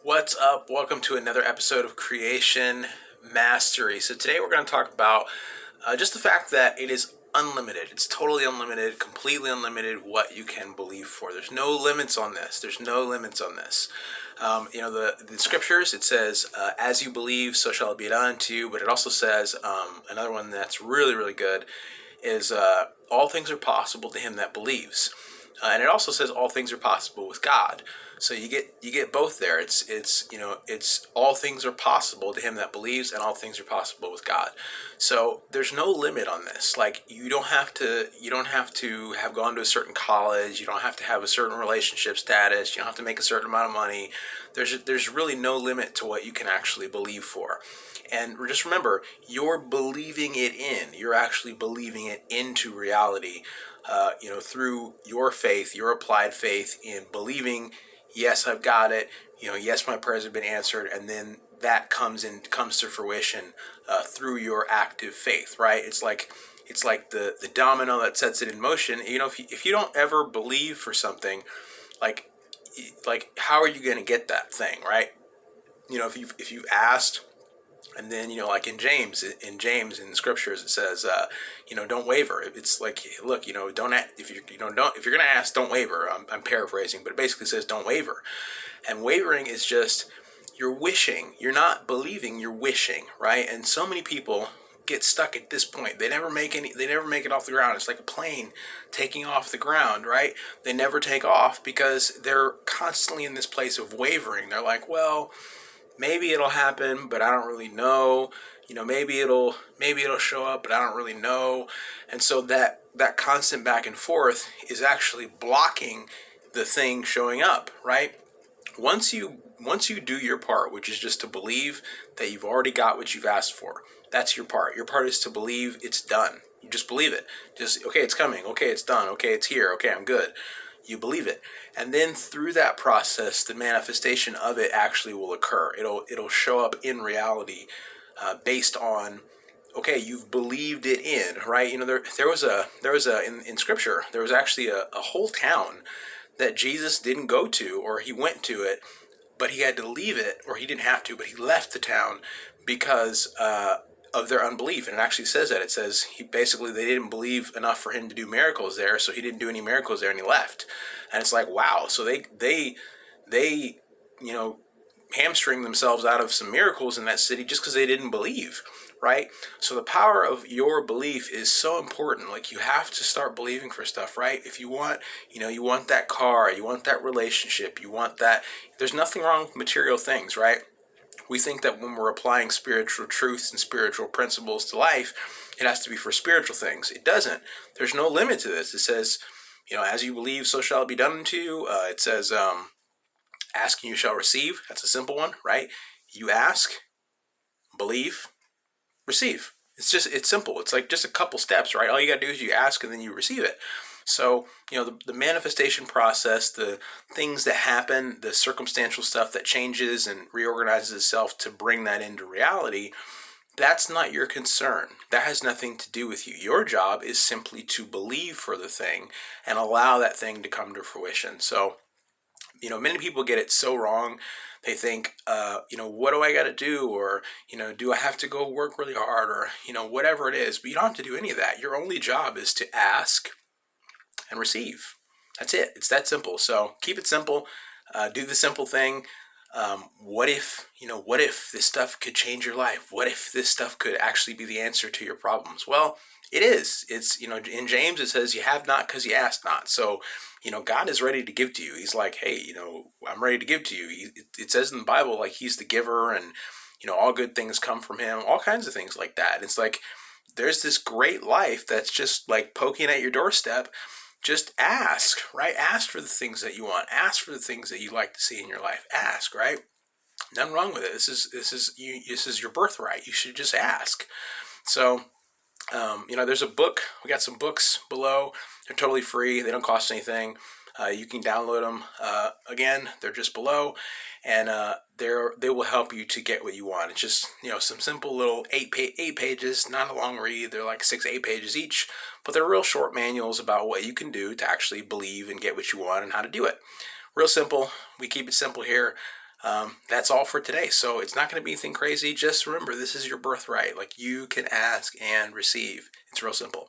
What's up? Welcome to another episode of Creation Mastery. So today we're going to talk about just the fact that it is unlimited. It's totally unlimited, completely unlimited what you can believe for. There's no limits on this. There's no limits on this. The scriptures, it says, as you believe, so shall it be done to you. But it also says, another one that's really, really good is all things are possible to him that believes. And it also says all things are possible with God. So you get both there. It's all things are possible to him that believes, and all things are possible with God. So there's no limit on this. Like you don't have to have gone to a certain college. You don't have to have a certain relationship status. You don't have to make a certain amount of money. There's really no limit to what you can actually believe for. And just remember, you're believing it in. You're actually believing it into reality. Through your faith, your applied faith in believing, yes, I've got it. Yes, my prayers have been answered, and then that comes to fruition through your active faith, right? It's like the domino that sets it in motion. If you don't ever believe for something, like how are you going to get that thing, right? If you've asked. And then, like in James in the scriptures, it says, don't waver. It's like, look, don't if you're gonna ask, don't waver. I'm paraphrasing, but it basically says don't waver. And wavering is just you're wishing. You're not believing. You're wishing, right? And so many people get stuck at this point. They never make it off the ground. It's like a plane taking off the ground, right? They never take off because they're constantly in this place of wavering. They're like, well, maybe it'll happen, but I don't really know. Maybe it'll show up, but I don't really know. And so that constant back and forth is actually blocking the thing showing up, right? Once you do your part, which is just to believe that you've already got what you've asked for, that's your part. Your part is to believe it's done. You just believe it. Just, okay, it's coming. Okay, it's done. Okay, it's here. Okay, I'm good. You believe it. And then through that process, the manifestation of it actually will occur. It'll show up in reality based on, okay, you've believed it in, right? In scripture, there was actually a whole town that Jesus didn't go to, or he went to it, but he had to leave it, or he didn't have to, but he left the town because of their unbelief. And it actually says that. It says they didn't believe enough for him to do miracles there, so he didn't do any miracles there, and he left. And it's like, wow. So they hamstring themselves out of some miracles in that city just because they didn't believe, right? So the power of your belief is so important. Like you have to start believing for stuff, right? If you want, you want that car, you want that relationship, you want that. There's nothing wrong with material things, right? We think that when we're applying spiritual truths and spiritual principles to life, it has to be for spiritual things. It doesn't. There's no limit to this. It says, as you believe, so shall it be done unto you. It says, ask and you shall receive. That's a simple one, right? You ask, believe, receive. It's simple. It's like just a couple steps, right? All you got to do is you ask and then you receive it. So, the manifestation process, the things that happen, the circumstantial stuff that changes and reorganizes itself to bring that into reality, that's not your concern. That has nothing to do with you. Your job is simply to believe for the thing and allow that thing to come to fruition. So, many people get it so wrong. They think, what do I got to do? Or, do I have to go work really hard? Or, whatever it is. But you don't have to do any of that. Your only job is to ask and receive. That's it. It's that simple. So keep it simple. Do the simple thing. What if this stuff could change your life? What if this stuff could actually be the answer to your problems? Well, it is. It's, in James, it says you have not because you ask not. So, God is ready to give to you. He's like, hey, I'm ready to give to you. It says in the Bible, like he's the giver and, all good things come from him, all kinds of things like that. It's like, there's this great life that's just like poking at your doorstep. Just ask, right? Ask for the things that you want. Ask for the things that you like to see in your life. Ask, right? Nothing wrong with it. This is your birthright. You should just ask. So, there's a book. We got some books below. They're totally free. They don't cost anything. You can download them. Again, they're just below, and they will help you to get what you want. It's just some simple little eight pages, not a long read. They're like 6-8 pages each, but they're real short manuals about what you can do to actually believe and get what you want and how to do it. Real simple. We keep it simple here. That's all for today. So it's not going to be anything crazy. Just remember, this is your birthright. Like, you can ask and receive. It's real simple.